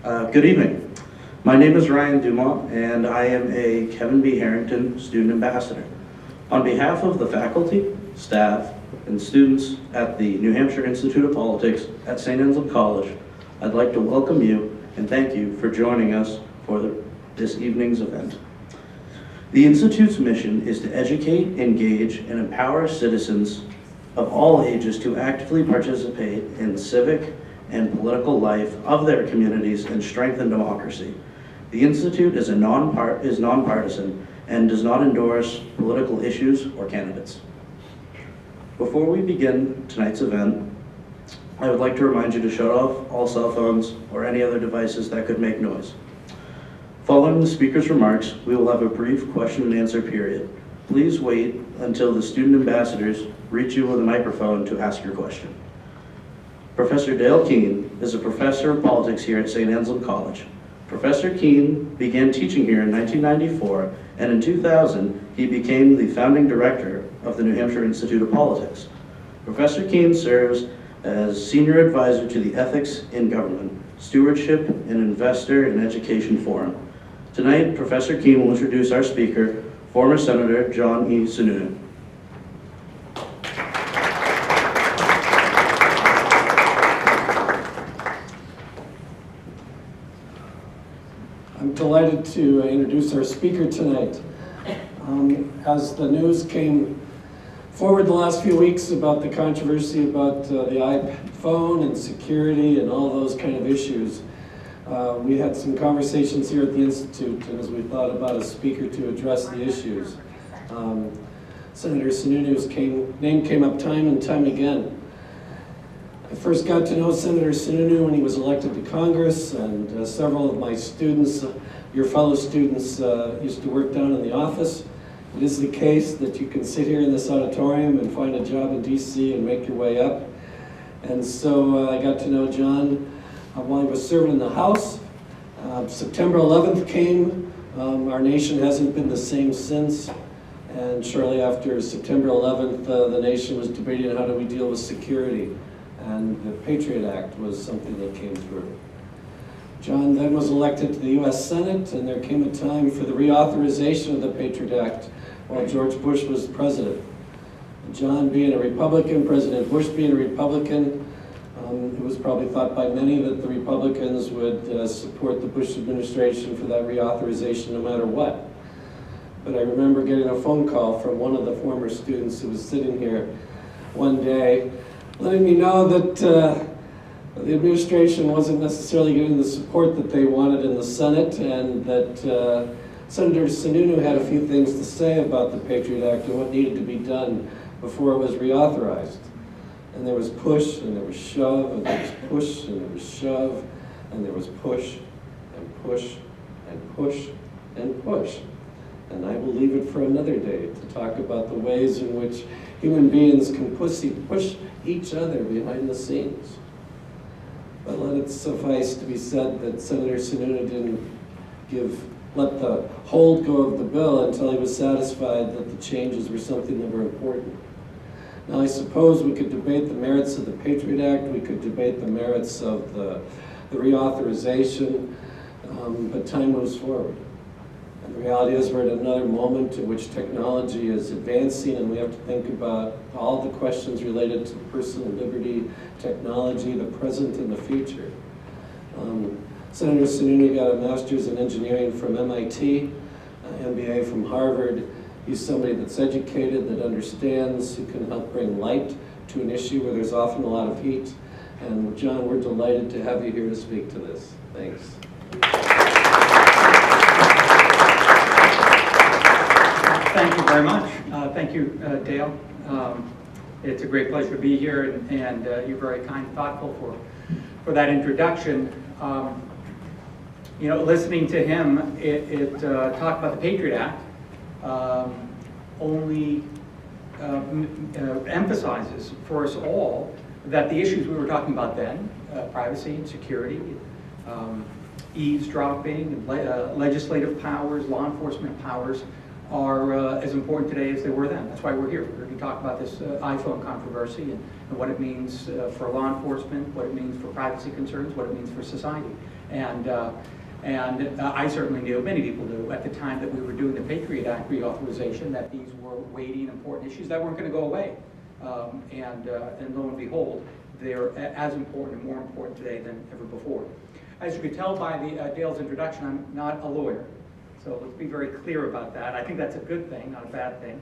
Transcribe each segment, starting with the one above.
Good evening. My name is Ryan Dumont, and I am a Kevin B. Harrington Student Ambassador. On behalf of the faculty, staff, and students at the New Hampshire Institute of Politics at St. Anselm College, I'd like to welcome you and thank you for joining us for this evening's event. The Institute's mission is to educate, engage, and empower citizens of all ages to actively participate in civic and political life of their communities and strengthen democracy. The Institute is nonpartisan and does not endorse political issues or candidates. Before we begin tonight's event, I would like to remind you to shut off all cell phones or any other devices that could make noise. Following the speaker's remarks, we will have a brief question and answer period. Please wait until the student ambassadors reach you with a microphone to ask your question. Professor Dale Keene is a professor of politics here at St. Anselm College. Professor Keene began teaching here in 1994, and in 2000, he became the founding director of the New Hampshire Institute of Politics. Professor Keene serves as senior advisor to the Ethics in Government, Stewardship, and Investor in Education Forum. Tonight, Professor Keene will introduce our speaker, former Senator John E. Sununu. I'm delighted to introduce our speaker tonight. As the news came forward the last few weeks about the controversy about the iPhone and security and all those kind of issues, we had some conversations here at the Institute, and as we thought about a speaker to address the issues, Senator Sununu's name came up time and time again. I first got to know Senator Sununu when he was elected to Congress, and several of my students, your fellow students, used to work down in the office. It is the case that you can sit here in this auditorium and find a job in DC and make your way up. And so I got to know John while he was serving in the House. September 11th came. Our nation hasn't been the same since. And shortly after September 11th, the nation was debating how do we deal with security. And the Patriot Act was something that came through. John then was elected to the U.S. Senate, and there came a time for the reauthorization of the Patriot Act while George Bush was president. John being a Republican, President Bush being a Republican, it was probably thought by many that the Republicans would support the Bush administration for that reauthorization no matter what. But I remember getting a phone call from one of the former students who was sitting here one day letting me know that the administration wasn't necessarily getting the support that they wanted in the Senate, and that Senator Sununu had a few things to say about the Patriot Act and what needed to be done before it was reauthorized. And there was push, and there was shove, and there was push, and there was shove, and there was push, and push, and push, and push. And I will leave it for another day to talk about the ways in which human beings can push each other behind the scenes. But let it suffice to be said that Senator Sununu didn't let the hold go of the bill until he was satisfied that the changes were something that were important. Now I suppose we could debate the merits of the Patriot Act, we could debate the merits of the reauthorization, but time moves forward. And the reality is we're at another moment in which technology is advancing, and we have to think about all the questions related to personal liberty, technology, the present and the future. Senator Sununu got a master's in engineering from MIT, an MBA from Harvard. He's somebody that's educated, that understands, who can help bring light to an issue where there's often a lot of heat. And John, we're delighted to have you here to speak to this. Thanks. Thank you very much. Thank you, Dale. It's a great pleasure to be here, and you're very kind and thoughtful for that introduction. Listening to him, it talked about the Patriot Act, only emphasizes for us all that the issues we were talking about then, privacy and security, eavesdropping, legislative powers, law enforcement powers, are as important today as they were then. That's why we're here. We're going to talk about this iPhone controversy and what it means for law enforcement, what it means for privacy concerns, what it means for society. And I certainly knew, many people knew, at the time that we were doing the Patriot Act reauthorization, that these were weighty and important issues that weren't going to go away. And lo and behold, they're as important and more important today than ever before. As you could tell by Dale's introduction, I'm not a lawyer. So let's be very clear about that. I think that's a good thing, not a bad thing.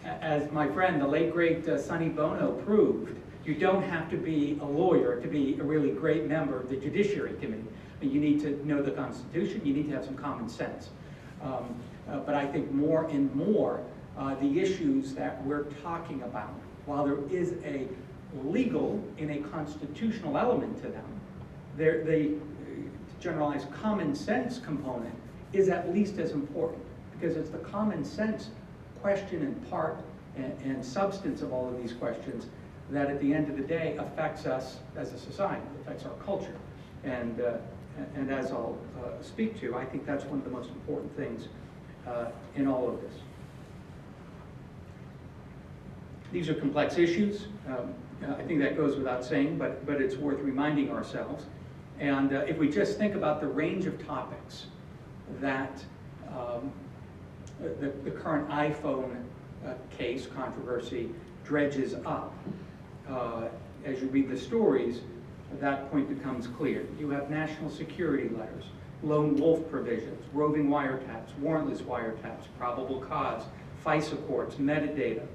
As my friend, the late great Sonny Bono proved, you don't have to be a lawyer to be a really great member of the Judiciary Committee. You need to know the Constitution, you need to have some common sense. But I think more and more, the issues that we're talking about, while there is a legal and a constitutional element to them, the generalized common sense component is at least as important, because it's the common sense question and part and substance of all of these questions that at the end of the day affects us as a society, affects our culture. And as I'll speak to, I think that's one of the most important things in all of this. These are complex issues. I think that goes without saying, but it's worth reminding ourselves. And if we just think about the range of topics that the current iPhone case controversy dredges up, as you read the stories, that point becomes clear. You have national security letters, lone wolf provisions, roving wiretaps, warrantless wiretaps, probable cause, FISA courts, metadata,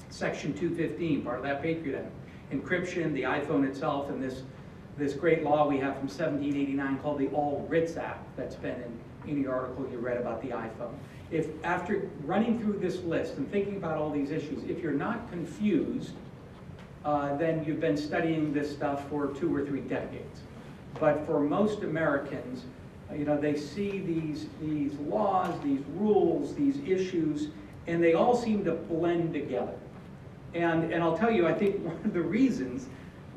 Section 215, part of that Patriot Act, encryption, the iPhone itself, and this great law we have from 1789 called the All Writs Act that's been in any article you read about the iPhone. If after running through this list and thinking about all these issues, if you're not confused, then you've been studying this stuff for 2 or 3 decades. But for most Americans, they see these laws, these rules, these issues, and they all seem to blend together. And I'll tell you, I think one of the reasons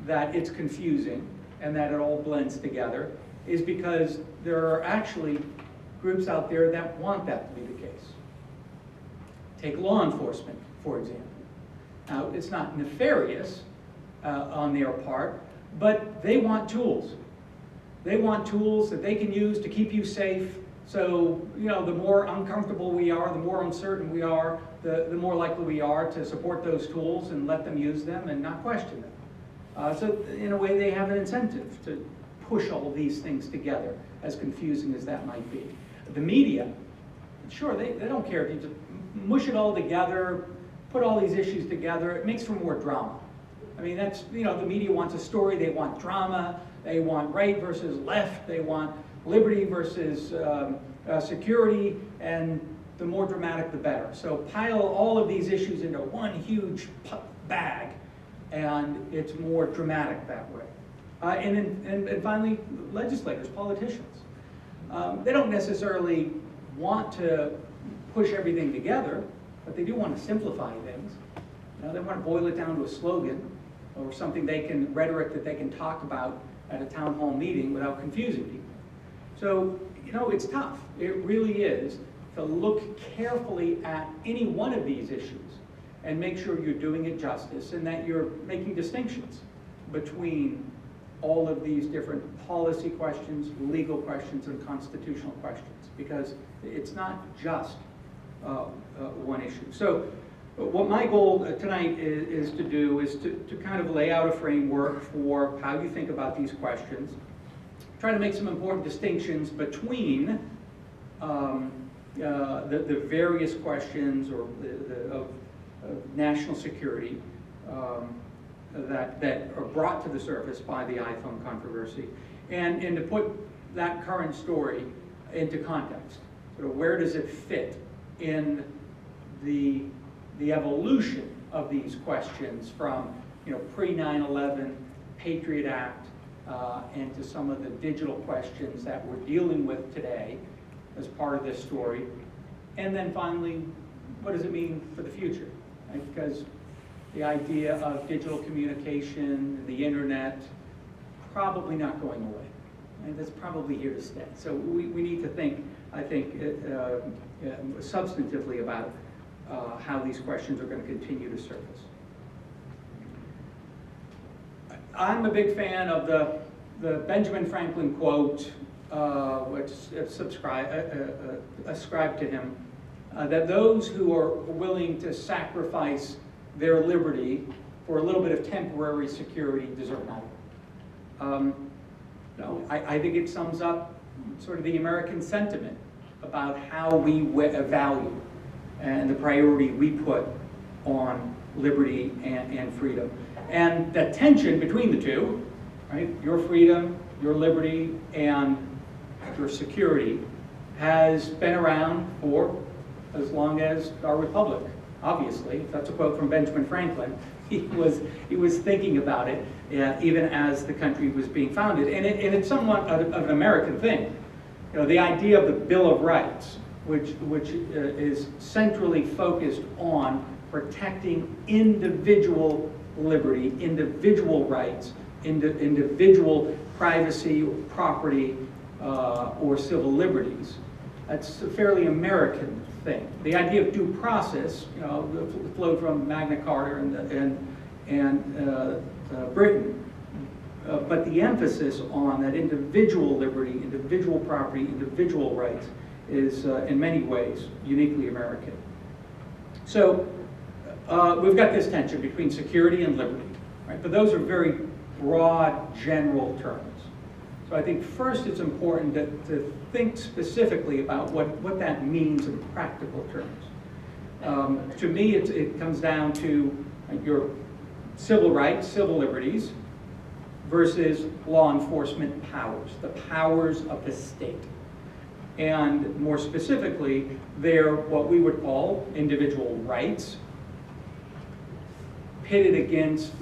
that it's confusing and that it all blends together is because there are actually groups out there that want that to be the case. Take law enforcement, for example. Now, it's not nefarious on their part, but they want tools. They want tools that they can use to keep you safe. So, the more uncomfortable we are, the more uncertain we are, the more likely we are to support those tools and let them use them and not question them. So, in a way, they have an incentive to push all these things together, as confusing as that might be. The media, sure, they don't care if you just mush it all together, put all these issues together. It makes for more drama. I mean, that's, the media wants a story, they want drama, they want right versus left, they want liberty versus security, and the more dramatic the better. So pile all of these issues into one huge bag, and it's more dramatic that way. And finally, legislators, politicians. They don't necessarily want to push everything together, but they do want to simplify things. They want to boil it down to a slogan or something rhetoric that they can talk about at a town hall meeting without confusing people. So, it's tough. It really is to look carefully at any one of these issues and make sure you're doing it justice and that you're making distinctions between all of these different policy questions, legal questions, and constitutional questions, because it's not just one issue. So what my goal tonight is to do is to kind of lay out a framework for how you think about these questions, try to make some important distinctions between the various questions of national security that are brought to the surface by the iPhone controversy, and to put that current story into context. So where does it fit in the evolution of these questions from pre-9/11 Patriot Act and to some of the digital questions that we're dealing with today as part of this story, and then finally, what does it mean for the future? Right? Because the idea of digital communication, the internet, probably not going away. And that's probably here to stay. So we need to think, I think, substantively about how these questions are going to continue to surface. I'm a big fan of the Benjamin Franklin quote, which ascribed to him, that those who are willing to sacrifice their liberty for a little bit of temporary security deserve neither. No, I think it sums up sort of the American sentiment about how we value and the priority we put on liberty and freedom. And that tension between the two, right, your freedom, your liberty, and your security has been around for as long as our republic, obviously. That's a quote from Benjamin Franklin. He was thinking about it even as the country was being founded. And it's somewhat of an American thing. You know, the idea of the Bill of Rights, which is centrally focused on protecting individual liberty, individual rights, individual privacy, property, or civil liberties. That's a fairly American thing. The idea of due process, you know, flowed from Magna Carta and Britain. But the emphasis on that individual liberty, individual property, individual rights is in many ways uniquely American. So we've got this tension between security and liberty, right? But those are very broad, general terms. So I think first it's important to think specifically about what that means in practical terms. To me, it comes down to your civil rights, civil liberties, versus law enforcement powers, the powers of the state. And more specifically, they're what we would call individual rights pitted against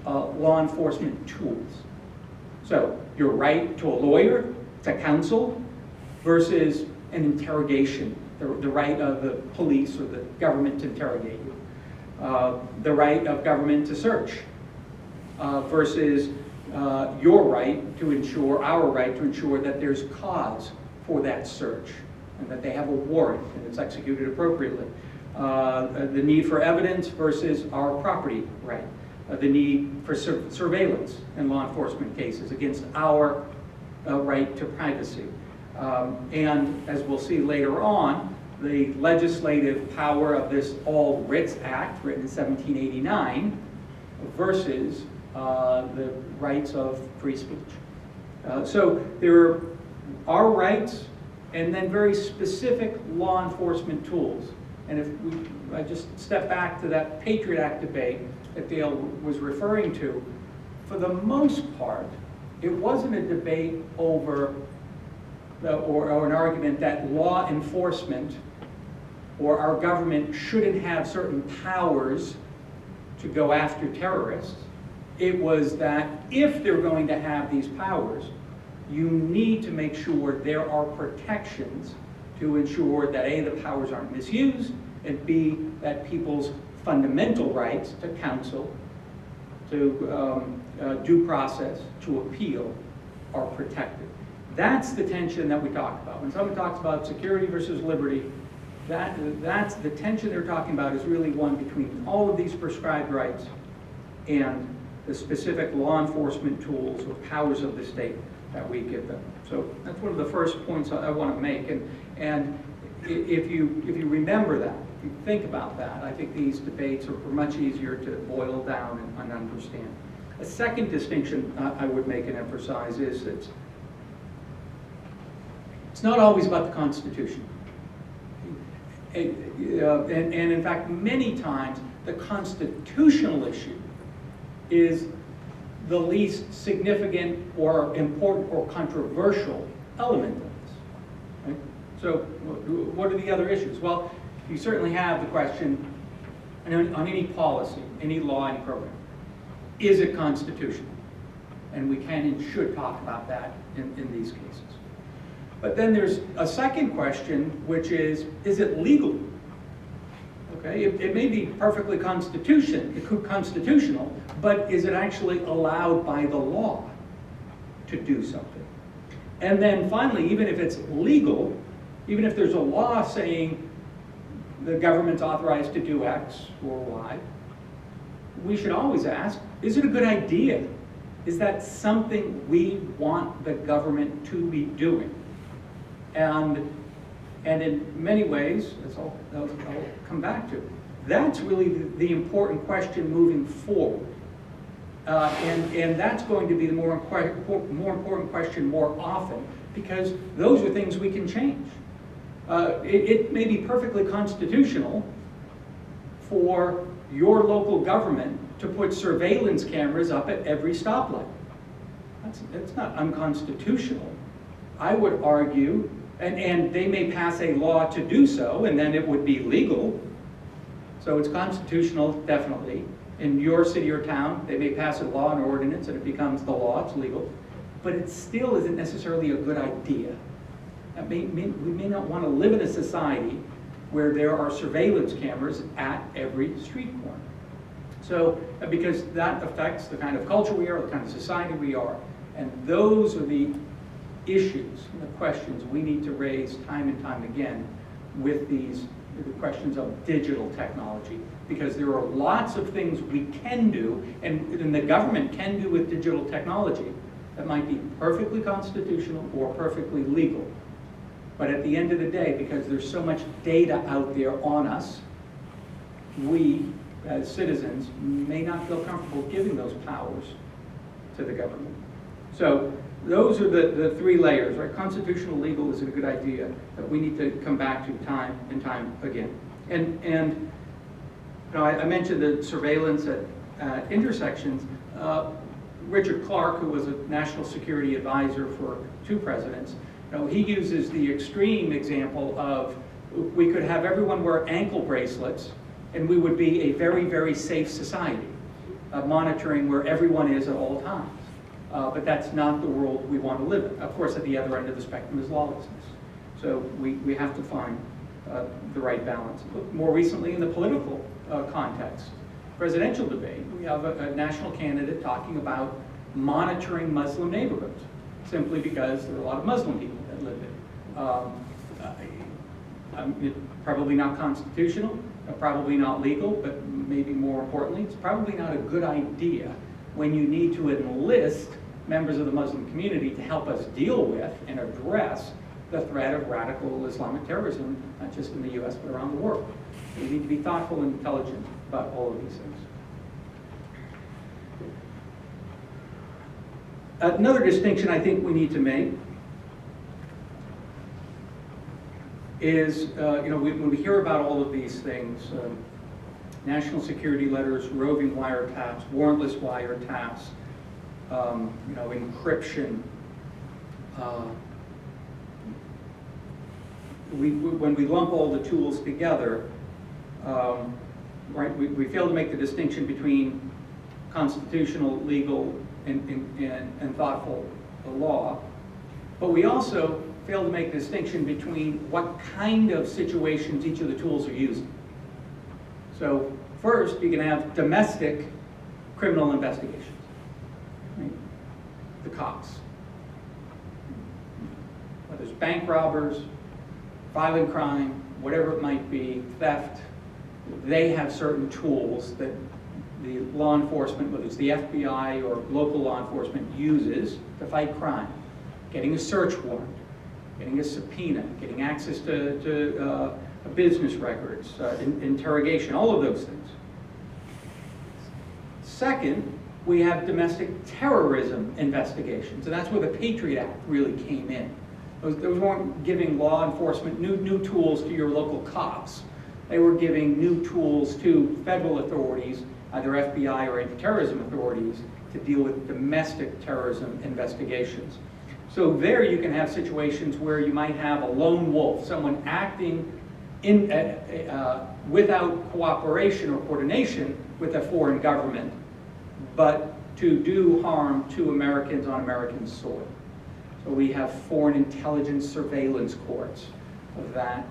law enforcement tools. So your right to a lawyer, to counsel, versus an interrogation, the right of the police or the government to interrogate you. The right of government to search versus your right to ensure, our right to ensure that there's cause for that search and that they have a warrant and it's executed appropriately. The need for evidence versus our property right. The need for surveillance in law enforcement cases against our right to privacy. And as we'll see later on, the legislative power of this All Writs Act, written in 1789, versus the rights of free speech. So there are rights and then very specific law enforcement tools. And if I just step back to that Patriot Act debate that Dale was referring to, for the most part, it wasn't a debate over or an argument that law enforcement or our government shouldn't have certain powers to go after terrorists. It was that if they're going to have these powers, you need to make sure there are protections to ensure that A, the powers aren't misused, and B, that people's fundamental rights to counsel, to due process, to appeal are protected. That's the tension that we talk about. When someone talks about security versus liberty, that's the tension they're talking about is really one between all of these prescribed rights and the specific law enforcement tools or powers of the state that we give them. So that's one of the first points I want to make. And if you remember that, if you think about that, I think these debates are much easier to boil down and understand. A second distinction I would make and emphasize is that it's not always about the Constitution. And in fact, many times the constitutional issue is the least significant or important or controversial element of this. Right? So what are the other issues? Well, you certainly have the question on any policy, any law, any program. Is it constitutional? And we can and should talk about that in these cases. But then there's a second question, which is it legal? Okay, it may be perfectly constitutional, but is it actually allowed by the law to do something? And then finally, even if it's legal, even if there's a law saying the government's authorized to do X or Y, we should always ask, is it a good idea Is that something we want the government to be doing? And in many ways, that's all I'll come back to, that's really the important question moving forward. And that's going to be the more important question more often, because those are things we can change. It may be perfectly constitutional for your local government to put surveillance cameras up at every stoplight. That's not unconstitutional. I would argue, and they may pass a law to do so, and then it would be legal. So it's constitutional, definitely. In your city or town, they may pass a law, an ordinance, and it becomes the law, it's legal. But it still isn't necessarily a good idea. We may not want to live in a society where there are surveillance cameras at every street corner. So, because that affects the kind of culture we are, the kind of society we are, and those are the issues, the questions we need to raise time and time again with the questions of digital technology. Because there are lots of things we can do, and the government can do with digital technology that might be perfectly constitutional or perfectly legal. But at the end of the day, because there's so much data out there on us, we, as citizens, may not feel comfortable giving those powers to the government. So those are the three layers, right? Constitutional, legal is a good idea that we need to come back to time and time again. And you know, I mentioned the surveillance at intersections. Richard Clarke, who was a national security advisor for 2 presidents, you know, he uses the extreme example of we could have everyone wear ankle bracelets and we would be a very, very safe society, monitoring where everyone is at all times. But that's not the world we want to live in. Of course, at the other end of the spectrum is lawlessness. So we have to find the right balance. More recently, in the political context, presidential debate, we have a national candidate talking about monitoring Muslim neighborhoods, simply because there are a lot of Muslim people that live there. Probably not constitutional, probably not legal, but maybe more importantly, it's probably not a good idea when you need to enlist members of the Muslim community to help us deal with and address the threat of radical Islamic terrorism, not just in the US, but around the world. We need to be thoughtful and intelligent about all of these things. Another distinction I think we need to make is, you know, when we hear about all of these things, national security letters, roving wiretaps, warrantless wiretaps, you know, encryption. When we lump all the tools together, right, we fail to make the distinction between constitutional, legal, and thoughtful law, but we also fail to make the distinction between what kind of situations each of the tools are using. So first, you can have domestic criminal investigations, right? The cops. Whether it's bank robbers, violent crime, whatever it might be, theft, they have certain tools that the law enforcement, whether it's the FBI or local law enforcement, uses to fight crime. Getting a search warrant, getting a subpoena, getting access to business records, interrogation, all of those things. Second, we have domestic terrorism investigations, and that's where the Patriot Act really came in. Those weren't giving law enforcement new tools to your local cops. They were giving new tools to federal authorities, either FBI or anti-terrorism authorities, to deal with domestic terrorism investigations. So there you can have situations where you might have a lone wolf, someone acting without cooperation or coordination with a foreign government, but to do harm to Americans on American soil. So we have foreign intelligence surveillance courts that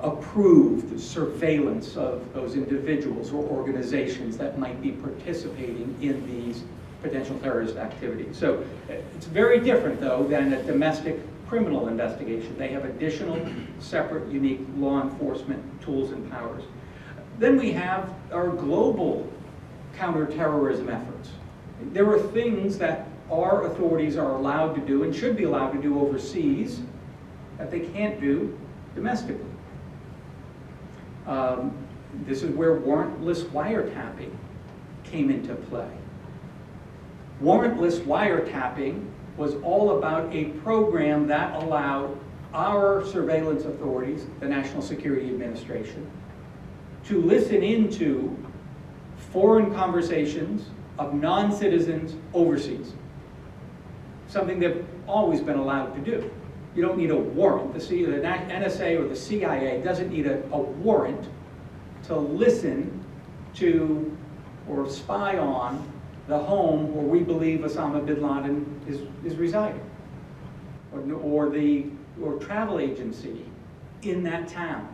approve the surveillance of those individuals or organizations that might be participating in these potential terrorist activities. So it's very different, though, than a domestic criminal investigation. They have additional, separate, unique law enforcement tools and powers. Then we have our global counterterrorism efforts. There are things that our authorities are allowed to do and should be allowed to do overseas that they can't do domestically. This is where warrantless wiretapping came into play. Warrantless wiretapping was all about a program that allowed our surveillance authorities, the National Security Administration, to listen into foreign conversations of non-citizens overseas. Something they've always been allowed to do. You don't need a warrant. The NSA or the CIA doesn't need a warrant to listen to or spy on the home where we believe Osama bin Laden is residing, or travel agency in that town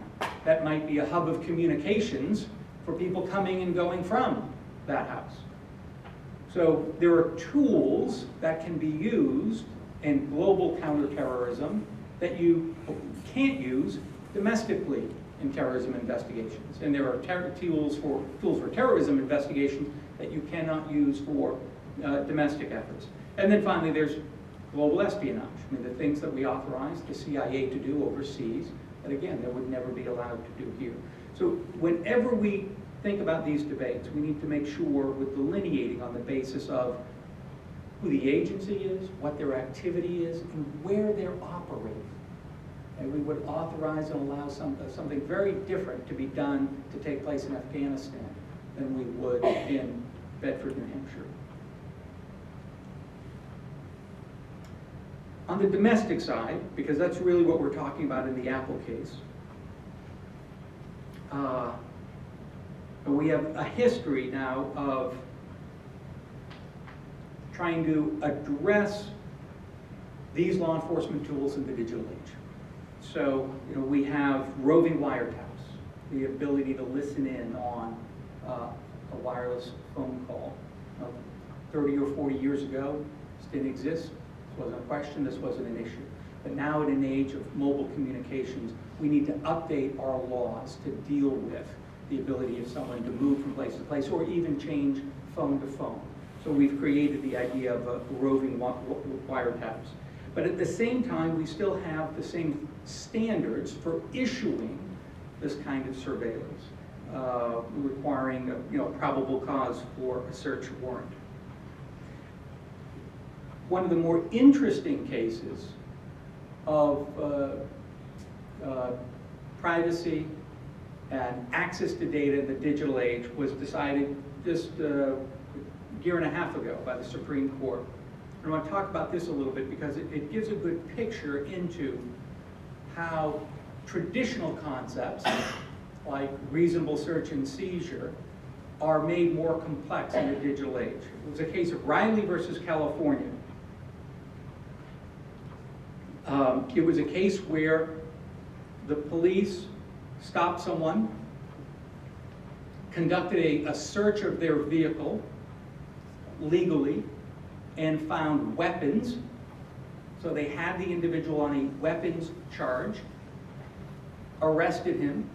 that might be a hub of communications for people coming and going from that house. So there are tools that can be used in global counterterrorism that you can't use domestically in terrorism investigations. And there are tools for terrorism investigation that you cannot use for domestic efforts. And then finally, there's global espionage. I mean, the things that we authorize the CIA to do overseas, that again, they would never be allowed to do here. So whenever we think about these debates, we need to make sure we're delineating on the basis of who the agency is, what their activity is, and where they're operating. And we would authorize and allow something very different to be done to take place in Afghanistan than we would in Bedford, New Hampshire. On the domestic side, because that's really what we're talking about in the Apple case, we have a history now of trying to address these law enforcement tools in the digital age. So, we have roving wiretaps, the ability to listen in on a wireless phone call. 30 or 40 years ago, this didn't exist. This wasn't a question, this wasn't an issue. But now in an age of mobile communications, we need to update our laws to deal with the ability of someone to move from place to place or even change phone to phone. So we've created the idea of roving wiretaps. But at the same time, we still have the same standards for issuing this kind of surveillance, requiring probable cause for a search warrant. One of the more interesting cases of privacy and access to data in the digital age was decided just a year and a half ago by the Supreme Court. I want to talk about this a little bit because it gives a good picture into how traditional concepts like reasonable search and seizure are made more complex in the digital age. It was a case of Riley versus California. It was a case where the police stopped someone, conducted a search of their vehicle legally, and found weapons. So they had the individual on a weapons charge, arrested him,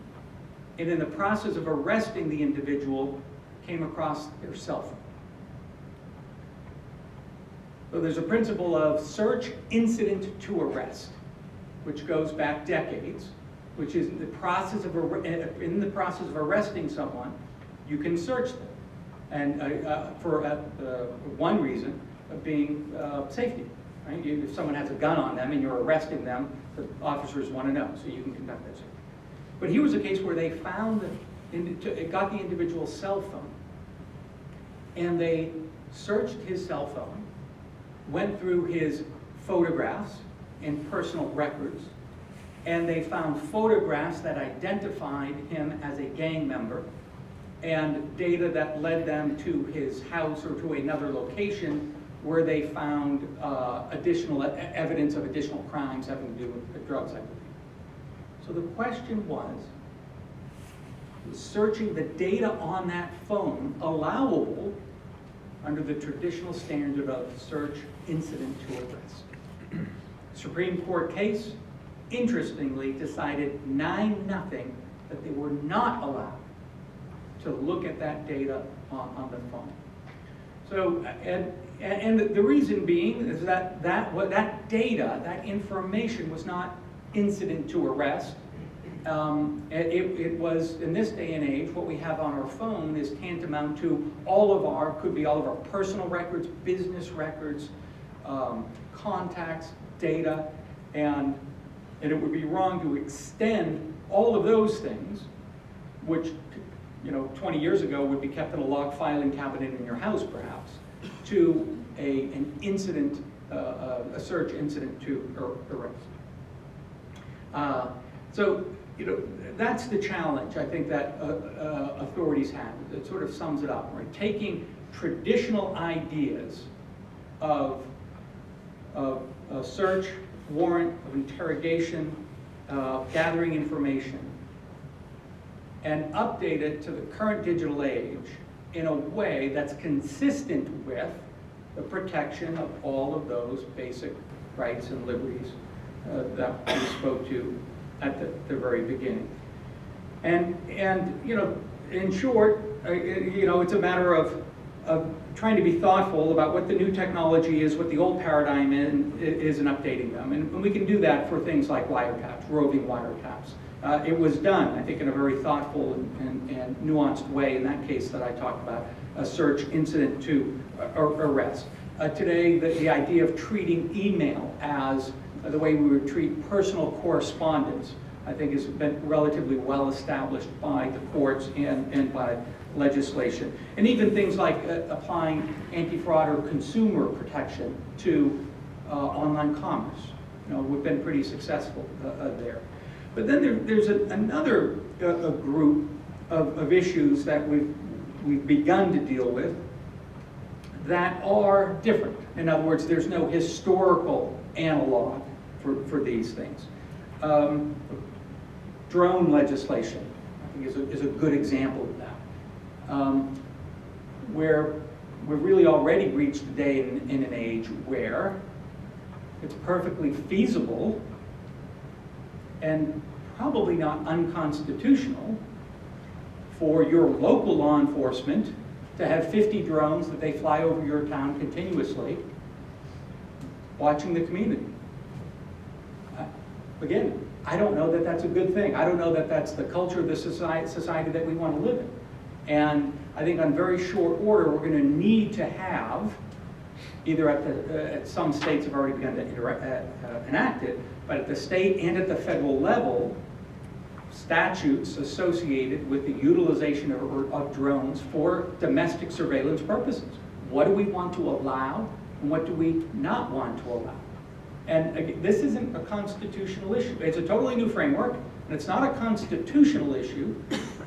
and in the process of arresting the individual, came across their cell phone. So there's a principle of search incident to arrest, which goes back decades, which is in the process of arresting someone, you can search them, and for one reason of being safety. Right? If someone has a gun on them and you're arresting them, the officers want to know, so you can conduct that search. But here was a case where they found got the individual's cell phone, and they searched his cell phone, went through his photographs and personal records, and they found photographs that identified him as a gang member and data that led them to his house or to another location where they found additional evidence of additional crimes having to do with drugs, I believe. So the question was searching the data on that phone allowable under the traditional standard of search incident to arrest? Supreme Court case, interestingly, decided 9-0 that they were not allowed to look at that data on the phone. So, and the reason being is that that data, that information was not incident to arrest. It was, in this day and age, what we have on our phone is tantamount to could be all of our personal records, business records, contacts, data, and it would be wrong to extend all of those things, which 20 years ago would be kept in a log filing cabinet in your house, perhaps, to an incident, a search incident to arrest. So, that's the challenge I think that authorities have. It sort of sums it up, right? Taking traditional ideas of a search, warrant, of interrogation, gathering information, and update it to the current digital age in a way that's consistent with the protection of all of those basic rights and liberties that we spoke to at the very beginning. And in short, it's a matter of trying to be thoughtful about what the new technology is, what the old paradigm is, and updating them. And we can do that for things like wiretaps, roving wiretaps. It was done, I think, in a very thoughtful and nuanced way in that case that I talked about, a search incident to arrest. Today, the idea of treating email as the way we would treat personal correspondence, I think, has been relatively well established by the courts and by legislation. And even things like applying anti-fraud or consumer protection to online commerce. We've been pretty successful there. But then there's another group of issues that we've begun to deal with that are different. In other words, there's no historical analog for these things. Drone legislation, I think, is a good example of that. Where we've really already reached a day in an age where it's perfectly feasible and probably not unconstitutional for your local law enforcement to have 50 drones that they fly over your town continuously, watching the community. Again, I don't know that that's a good thing. I don't know that that's the culture of the society that we want to live in. And I think on very short order, we're going to need to have, either at some states have already begun to enact it, but at the state and at the federal level, statutes associated with the utilization of drones for domestic surveillance purposes. What do we want to allow, and what do we not want to allow? And again, this isn't a constitutional issue. It's a totally new framework, and it's not a constitutional issue,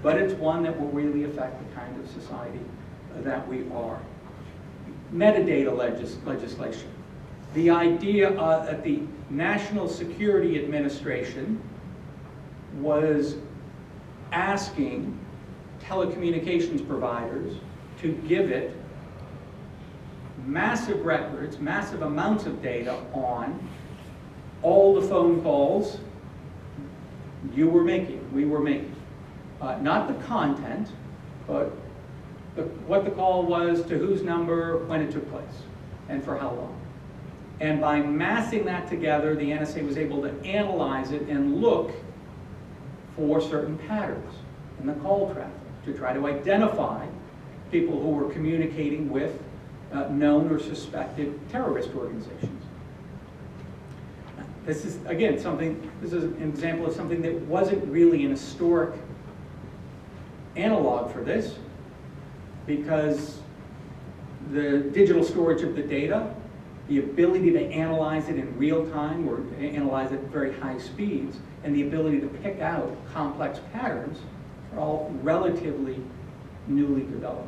but it's one that will really affect the kind of society that we are. Metadata legislation. The idea that the National Security Administration was asking telecommunications providers to give it massive records, massive amounts of data on all the phone calls you were making, we were making. Not the content, but what the call was, to whose number, when it took place, and for how long. And by massing that together, the NSA was able to analyze it and look for certain patterns in the call traffic to try to identify people who were communicating with known or suspected terrorist organizations. This is, again, this is an example of something that wasn't really an historic analog for this, because the digital storage of the data, the ability to analyze it in real time or analyze it at very high speeds, and the ability to pick out complex patterns are all relatively newly developed.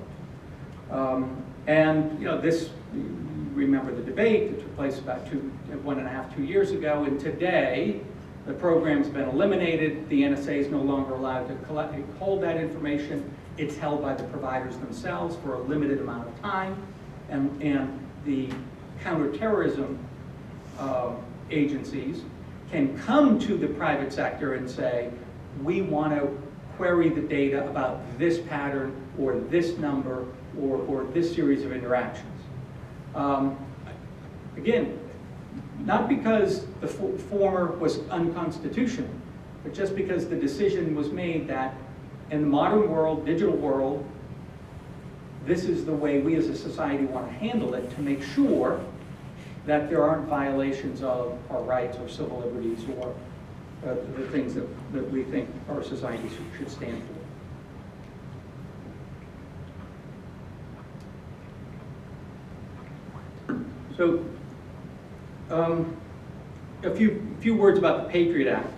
And this, you remember the debate that took place about 1.5, 2 years ago, and today the program's been eliminated. The NSA is no longer allowed to hold that information. It's held by the providers themselves for a limited amount of time, and the counterterrorism agencies can come to the private sector and say, we want to query the data about this pattern or this number or this series of interactions. Again, not because the former was unconstitutional, but just because the decision was made that in the modern world, digital world, this is the way we as a society want to handle it to make sure that there aren't violations of our rights or civil liberties or the things that we think our society should stand for. So, a few words about the Patriot Act,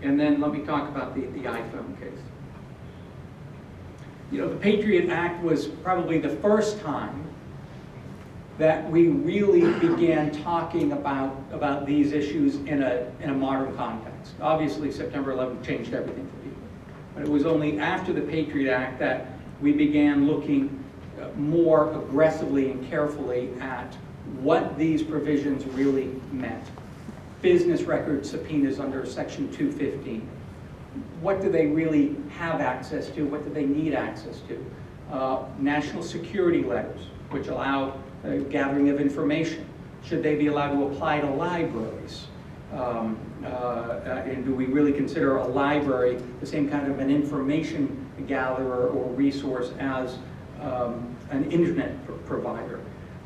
and then let me talk about the iPhone case. You know, the Patriot Act was probably the first time that we really began talking about these issues in a modern context. Obviously, September 11th changed everything for people, but it was only after the Patriot Act that we began looking more aggressively and carefully at what these provisions really meant. Business record subpoenas under Section 215. What do they really have access to? What do they need access to? National security letters, which allow gathering of information. Should they be allowed to apply to libraries? And do we really consider a library the same kind of an information gatherer or resource as an internet provider?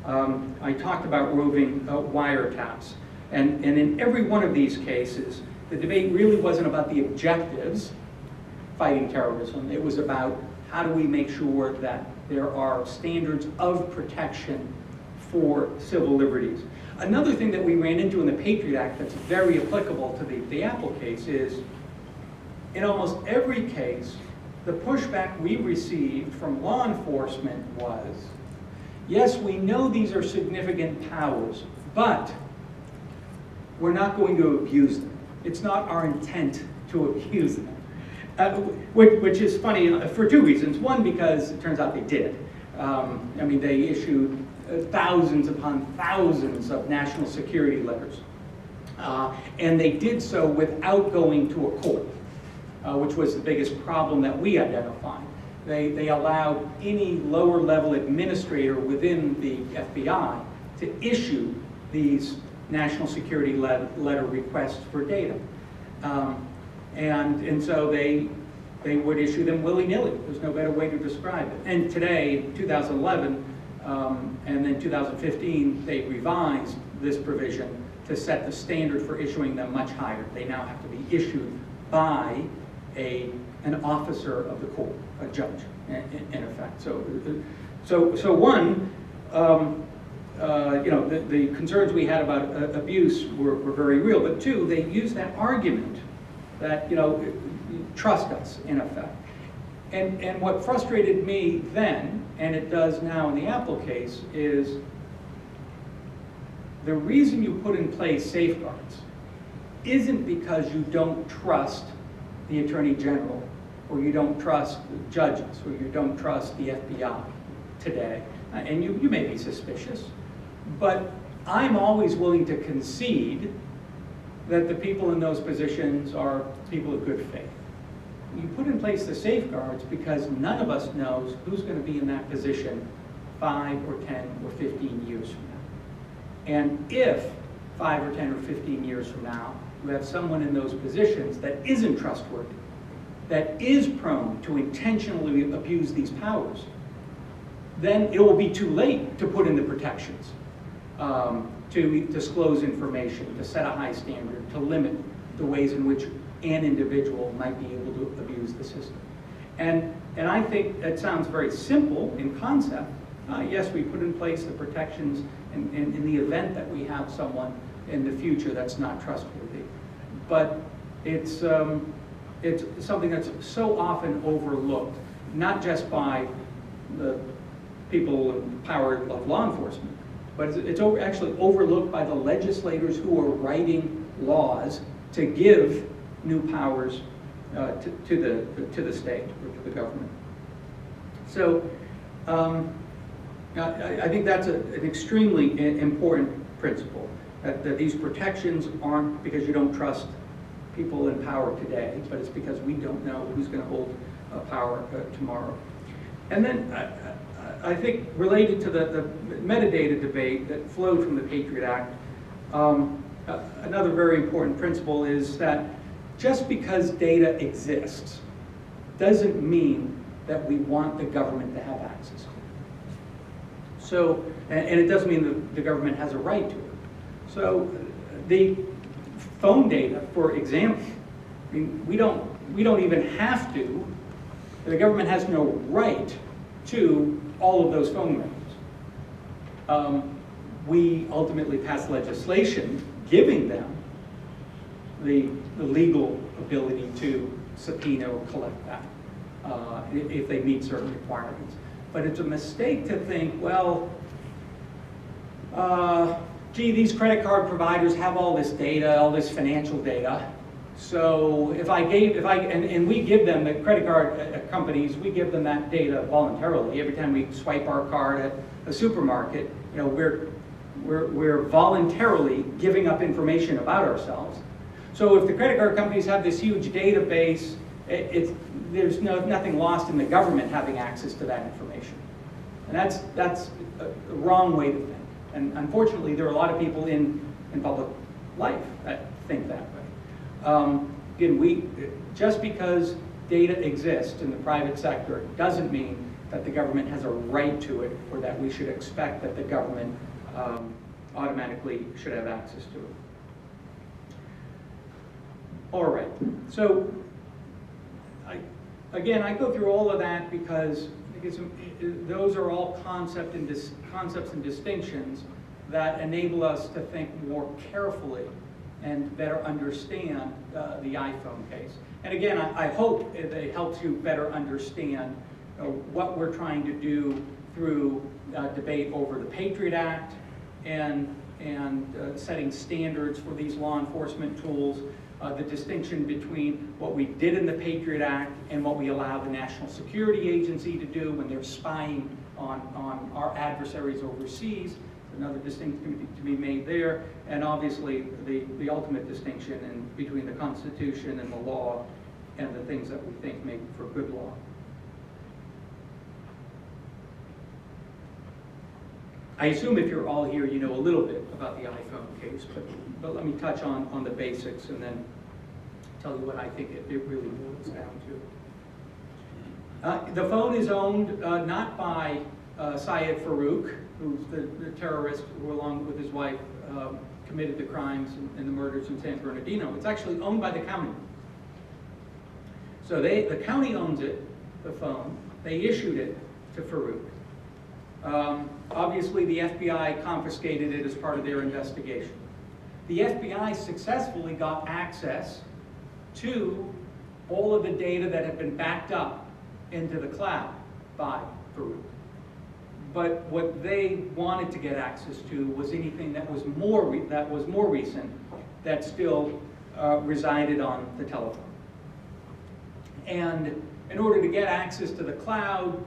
I talked about roving wiretaps. And in every one of these cases, the debate really wasn't about the objectives, fighting terrorism. It was about how do we make sure that there are standards of protection for civil liberties. Another thing that we ran into in the Patriot Act that's very applicable to the Apple case is, in almost every case, the pushback we received from law enforcement was, yes, we know these are significant powers, but we're not going to abuse them. It's not our intent to abuse them. Which is funny for two reasons. One, because it turns out they did. I mean, they issued thousands upon thousands of national security letters. And they did so without going to a court, which was the biggest problem that we identified. They allowed any lower level administrator within the FBI to issue these national security letter requests for data. And so they would issue them willy-nilly. There's no better way to describe it. And today, 2011, and then 2015, they revised this provision to set the standard for issuing them much higher. They now have to be issued by an officer of the court, a judge, in effect. So one, you know, the concerns we had about abuse were very real, but two, they used that argument that, you know, trust us, in effect. And what frustrated me then, and it does now in the Apple case, is the reason you put in place safeguards isn't because you don't trust the Attorney General, or you don't trust judges, or you don't trust the FBI today. And you may be suspicious, but I'm always willing to concede that the people in those positions are people of good faith. You put in place the safeguards because none of us knows who's going to be in that position 5 or 10 or 15 years from now. And if 5 or 10 or 15 years from now, you have someone in those positions that isn't trustworthy, that is prone to intentionally abuse these powers, then it will be too late to put in the protections, to disclose information, to set a high standard, to limit the ways in which an individual might be able to abuse the system. And I think it sounds very simple in concept. Yes, we put in place the protections in the event that we have someone in the future that's not trustworthy. But it's something that's so often overlooked, not just by the people in power of law enforcement, but it's actually overlooked by the legislators who are writing laws to give new powers to the state or to the government. So I think that's an extremely important principle, that these protections aren't because you don't trust people in power today, but it's because we don't know who's going to hold power tomorrow. And then I think related to the metadata debate that flowed from the Patriot Act, another very important principle is that just because data exists doesn't mean that we want the government to have access to it. So, and it doesn't mean the government has a right to it. So the phone data, for example, I mean, we don't even have to, the government has no right to all of those phone records. We ultimately passed legislation giving them the legal ability to subpoena or collect that if they meet certain requirements. But it's a mistake to think, well, gee, these credit card providers have all this data, all this financial data. So and we give them, the credit card companies, we give them that data voluntarily. Every time we swipe our card at a supermarket, you know, we're voluntarily giving up information about ourselves. So if the credit card companies have this huge database, there's nothing lost in the government having access to that information. And that's a wrong way to think. And unfortunately, there are a lot of people in public life that think that way. Again, just because data exists in the private sector doesn't mean that the government has a right to it, or that we should expect that the government automatically should have access to it. All right, so I go through all of that because those are all concepts and distinctions that enable us to think more carefully and better understand the iPhone case. And again, I hope it helps you better understand what we're trying to do through debate over the Patriot Act and setting standards for these law enforcement tools, the distinction between what we did in the Patriot Act and what we allow the National Security Agency to do when they're spying on our adversaries overseas. Another distinction to be made there, and obviously the ultimate distinction between the Constitution and the law and the things that we think make for good law. I assume if you're all here, you know a little bit about the iPhone case, but let me touch on the basics and then tell you what I think it really boils down to. The phone is owned not by Syed Farouk, who's the terrorist who, along with his wife, committed the crimes and the murders in San Bernardino. It's actually owned by the county. So the county owns it, the phone. They issued it to Farouk. Obviously, the FBI confiscated it as part of their investigation. The FBI successfully got access to all of the data that had been backed up into the cloud by Farouk. But what they wanted to get access to was anything that was more recent that still resided on the telephone. And in order to get access to the cloud,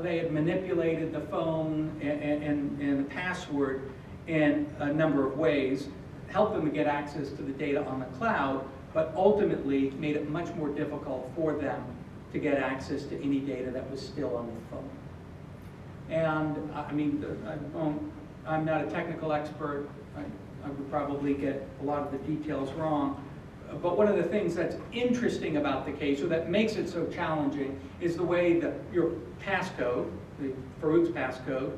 they had manipulated the phone and the password in a number of ways, helped them to get access to the data on the cloud, but ultimately made it much more difficult for them to get access to any data that was still on the phone. And I mean, I'm not a technical expert. I would probably get a lot of the details wrong. But one of the things that's interesting about the case, or that makes it so challenging, is the way that your passcode, Farouk's passcode,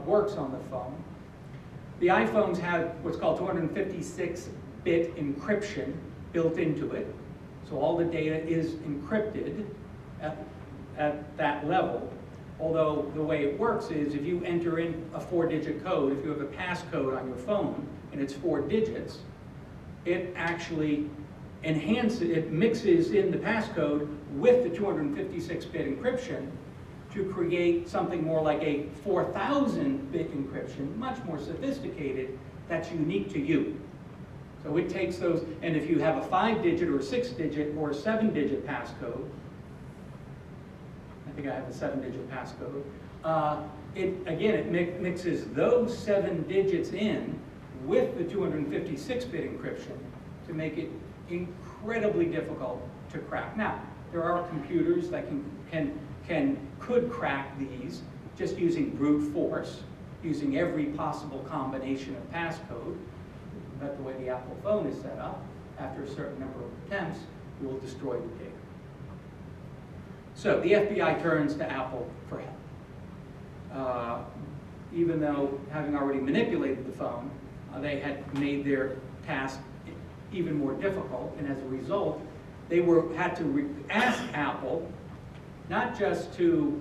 works on the phone. The iPhones have what's called 256-bit encryption built into it. So all the data is encrypted at that level. Although the way it works is if you enter in a 4-digit code, if you have a passcode on your phone and it's 4 digits, it actually enhances, it mixes in the passcode with the 256-bit encryption to create something more like a 4,000-bit encryption, much more sophisticated, that's unique to you. So it takes those, and if you have a 5-digit or a 6-digit or a 7-digit passcode, I think I have a 7-digit passcode, it mixes those 7 digits in with the 256-bit encryption to make it incredibly difficult to crack. Now, there are computers that could crack these just using brute force, using every possible combination of passcode. But the way the Apple phone is set up, after a certain number of attempts, it will destroy the data. So the FBI turns to Apple for help. Even though, having already manipulated the phone, they had made their task even more difficult, and as a result, they had to ask Apple not just to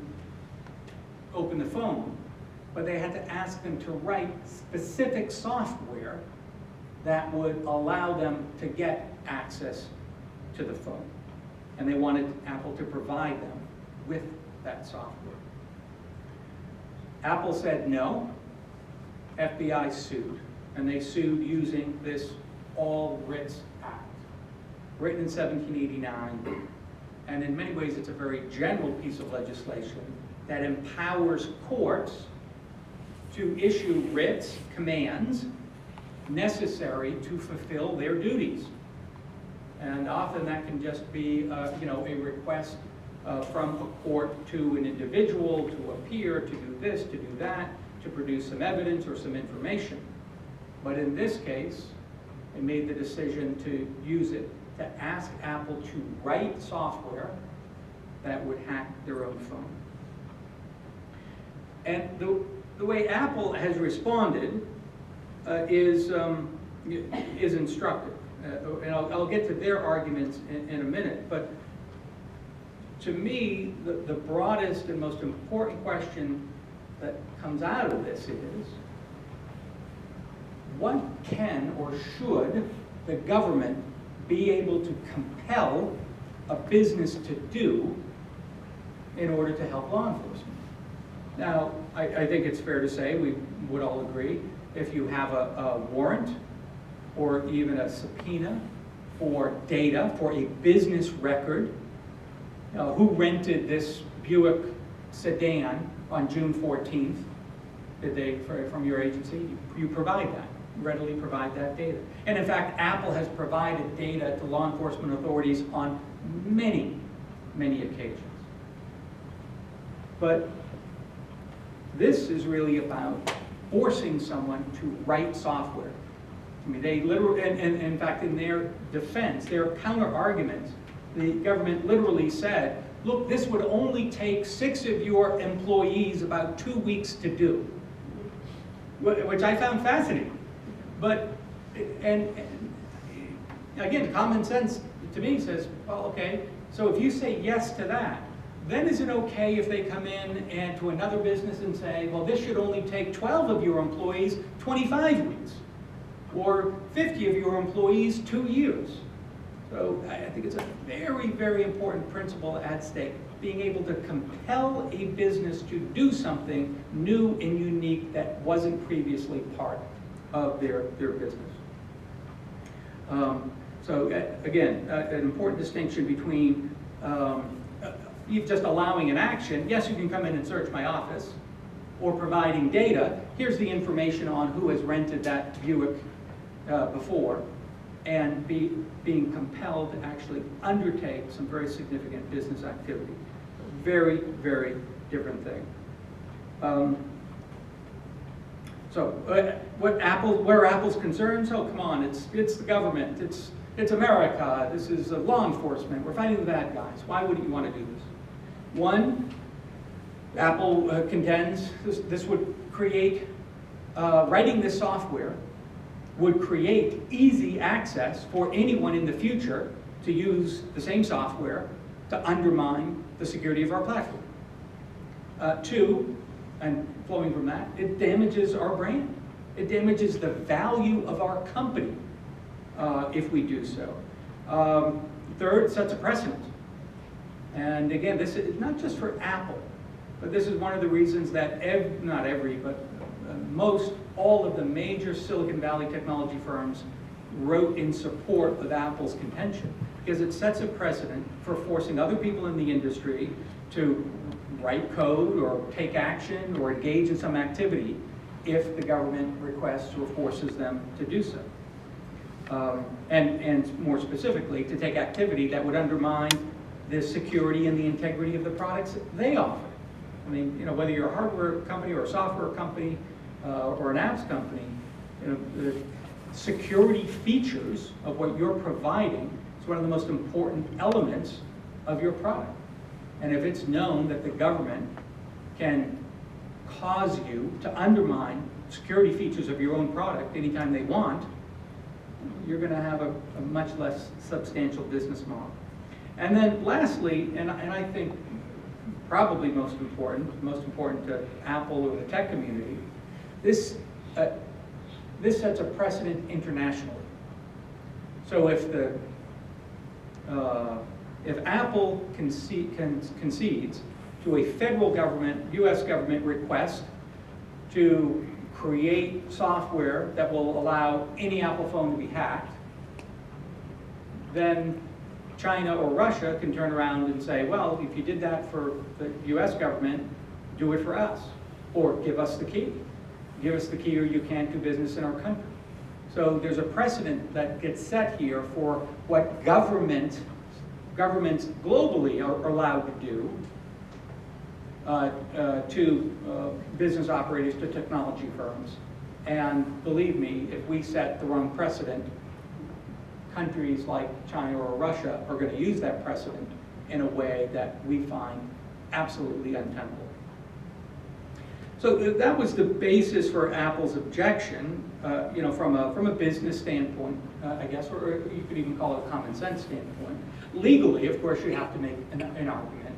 open the phone, but they had to ask them to write specific software that would allow them to get access to the phone. And they wanted Apple to provide them with that software. Apple said no. FBI sued, and they sued using this All Writs Act, written in 1789. And in many ways, it's a very general piece of legislation that empowers courts to issue writs, commands, necessary to fulfill their duties. And often that can just be a request from a court to an individual to appear, to do this, to do that, to produce some evidence or some information. But in this case, they made the decision to use it to ask Apple to write software that would hack their own phone. And the way Apple has responded is instructive. And I'll get to their arguments in a minute, but to me, the broadest and most important question that comes out of this is, what can or should the government be able to compel a business to do in order to help law enforcement? Now, I think it's fair to say, we would all agree, if you have a warrant or even a subpoena for data, for a business record, who rented this Buick sedan on June 14th, from your agency, you provide that, readily provide that data. And in fact, Apple has provided data to law enforcement authorities on many, many occasions. But this is really about forcing someone to write software. I mean, they literally, and in fact, in their defense, their counter arguments, the government literally said, look, this would only take 6 of your employees about 2 weeks to do, which I found fascinating. But, and again, common sense to me says, well, okay, so if you say yes to that, then is it okay if they come in and to another business and say, well, this should only take 12 of your employees 25 weeks, or 50 of your employees 2 years? So I think it's a very, very important principle at stake, being able to compel a business to do something new and unique that wasn't previously part of their business. Again, an important distinction between you just allowing an action. Yes, you can come in and search my office, or providing data. Here's the information on who has rented that Buick before, and being compelled to actually undertake some very significant business activity. Very, very different thing. Where are Apple's concerns? Oh, come on, it's the government, it's America, this is law enforcement, we're fighting the bad guys. Why wouldn't you want to do this? One, Apple contends this would create, writing this software would create easy access for anyone in the future to use the same software to undermine the security of our platform. Two, and flowing from that, it damages our brand. It damages the value of our company if we do so. Third, sets a precedent. And again, this is not just for Apple, but this is one of the reasons that most all of the major Silicon Valley technology firms wrote in support of Apple's contention, because it sets a precedent for forcing other people in the industry to write code or take action or engage in some activity if the government requests or forces them to do so. and more specifically, to take activity that would undermine the security and the integrity of the products that they offer. I mean, you know, whether you're a hardware company or a software company or an apps company, you know, the security features of what you're providing is one of the most important elements of your product. And if it's known that the government can cause you to undermine security features of your own product anytime they want, you're going to have a much less substantial business model. And then lastly, and I think probably most important to Apple or the tech community, this sets a precedent internationally. So if Apple concedes to a federal government, U.S. government request to create software that will allow any Apple phone to be hacked, then China or Russia can turn around and say, well, if you did that for the U.S. government, do it for us, or give us the key. Give us the key or you can't do business in our country. So there's a precedent that gets set here for what governments globally are allowed to do to business operators, to technology firms. And believe me, if we set the wrong precedent, countries like China or Russia are going to use that precedent in a way that we find absolutely untenable. So that was the basis for Apple's objection, you know, from a business standpoint, I guess, or you could even call it a common sense standpoint. Legally, of course, you have to make an argument.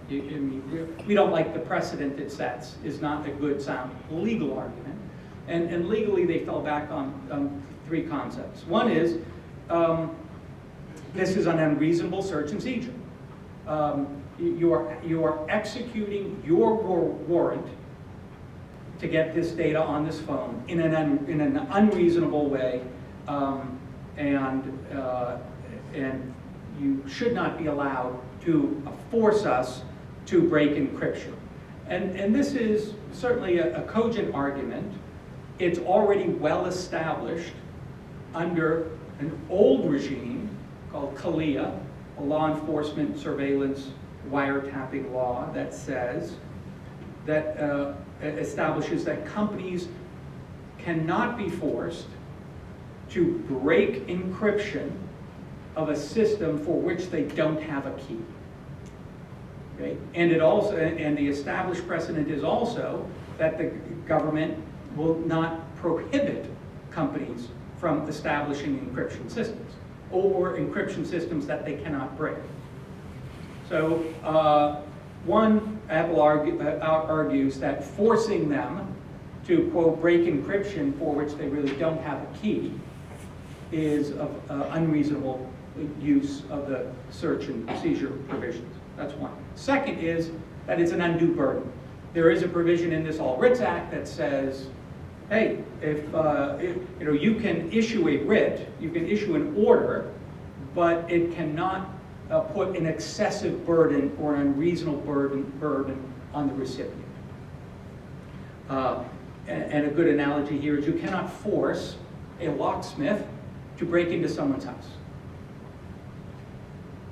We don't like the precedent it sets is not a good, sound legal argument. And legally, they fell back on three concepts. One is, this is an unreasonable search and seizure. You are executing your warrant to get this data on this phone in an unreasonable way, and you should not be allowed to force us to break encryption. And this is certainly a cogent argument. It's already well established under an old regime called CALEA, a law enforcement surveillance wiretapping law that says that establishes that companies cannot be forced to break encryption of a system for which they don't have a key. Okay? And it also, and the established precedent is also that the government will not prohibit companies from establishing encryption systems or encryption systems that they cannot break. So one, Apple argues that forcing them to, quote, break encryption for which they really don't have a key is of unreasonable use of the search and seizure provisions. That's one. Second is that it's an undue burden. There is a provision in this All Writs Act that says, hey, if you know, you can issue a writ, you can issue an order, but it cannot put an excessive burden or an unreasonable burden on the recipient. And a good analogy here is you cannot force a locksmith to break into someone's house.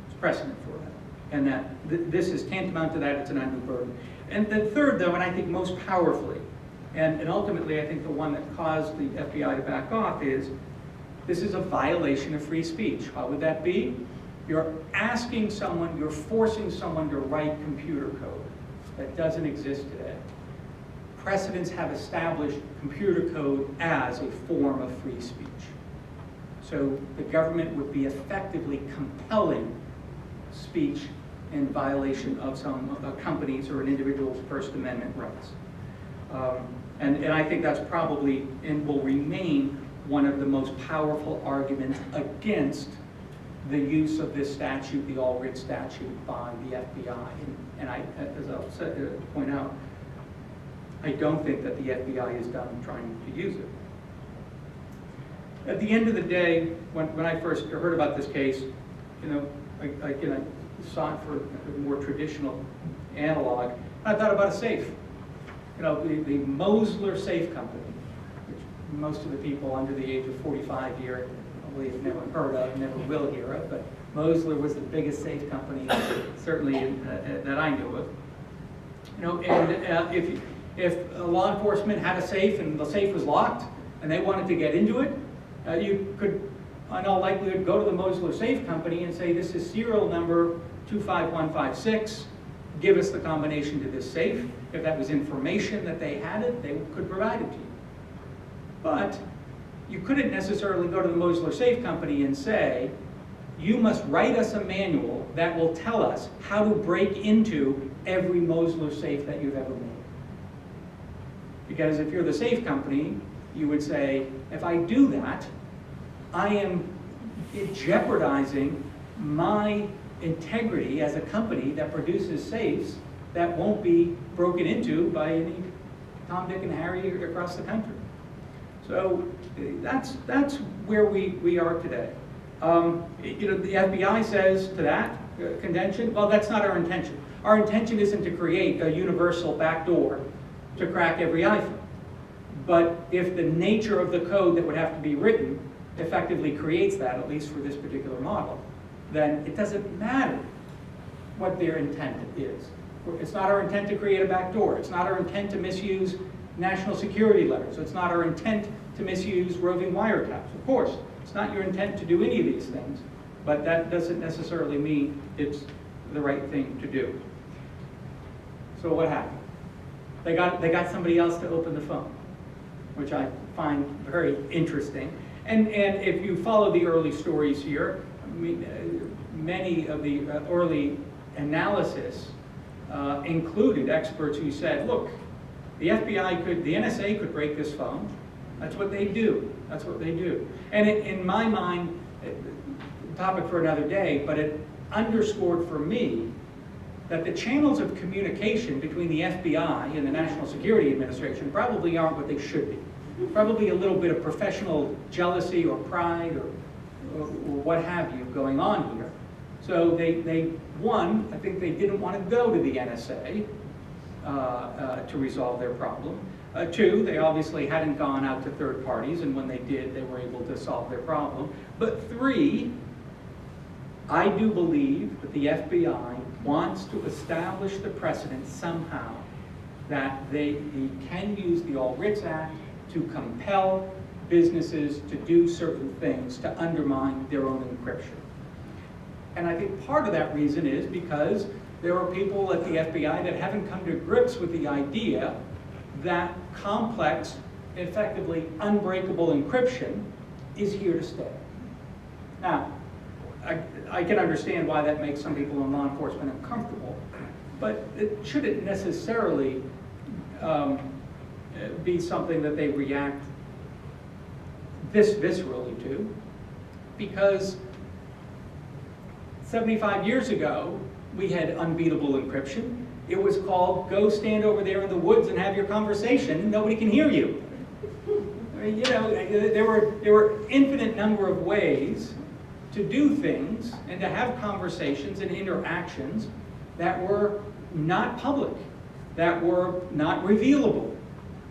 There's precedent for that. And that this is tantamount to that, it's an undue burden. And then third, though, and I think most powerfully, and ultimately I think the one that caused the FBI to back off is, this is a violation of free speech. How would that be? You're asking someone, you're forcing someone to write computer code that doesn't exist today. Precedents have established computer code as a form of free speech. So the government would be effectively compelling speech in violation of some companies or an individual's First Amendment rights. And I think that's probably and will remain one of the most powerful arguments against the use of this statute, the All Writs statute, by the FBI. And I, as I'll point out, I don't think that the FBI is done trying to use it. At the end of the day, when I first heard about this case, you know, I saw it for a more traditional analog. I thought about a safe. You know, the Mosler Safe Company, which most of the people under the age of 45 here probably have never heard of, never will hear of, but Mosler was the biggest safe company, certainly that I knew of. You know, and if law enforcement had a safe and the safe was locked and they wanted to get into it, you could, in all likelihood, go to the Mosler Safe Company and say, this is serial number 25156, give us the combination to this safe. If that was information that they had it, they could provide it to you. But you couldn't necessarily go to the Mosler Safe Company and say, you must write us a manual that will tell us how to break into every Mosler safe that you've ever made. Because if you're the safe company, you would say, if I do that, I am jeopardizing my integrity as a company that produces safes that won't be broken into by any Tom, Dick, and Harry across the country. So that's where we are today. You know, the FBI says to that contention, well, that's not our intention. Our intention isn't to create a universal backdoor to crack every iPhone. But if the nature of the code that would have to be written effectively creates that, at least for this particular model, then it doesn't matter what their intent is. It's not our intent to create a backdoor. It's not our intent to misuse national security letters. It's not our intent to misuse roving wiretaps. Of course, it's not your intent to do any of these things, but that doesn't necessarily mean it's the right thing to do. So what happened? They got somebody else to open the phone, which I find very interesting. And if you follow the early stories here, I mean, many of the early analysis included experts who said, look, the FBI could, the NSA could break this phone. That's what they do. That's what they do. And in my mind, topic for another day, but it underscored for me that the channels of communication between the FBI and the National Security Administration probably aren't what they should be. Probably a little bit of professional jealousy or pride or what have you going on here. So one, I think they didn't want to go to the NSA to resolve their problem. Two, they obviously hadn't gone out to third parties, and when they did, they were able to solve their problem. But three, I do believe that the FBI wants to establish the precedent somehow that they can use the All Writs Act to compel businesses to do certain things to undermine their own encryption. And I think part of that reason is because there are people at the FBI that haven't come to grips with the idea that complex, effectively unbreakable encryption is here to stay. Now, I can understand why that makes some people in law enforcement uncomfortable, but it shouldn't necessarily be something that they react this viscerally to, because 75 years ago, we had unbeatable encryption. It was called, go stand over there in the woods and have your conversation, and nobody can hear you. I mean, you know, there were infinite number of ways to do things and to have conversations and interactions that were not public, that were not revealable,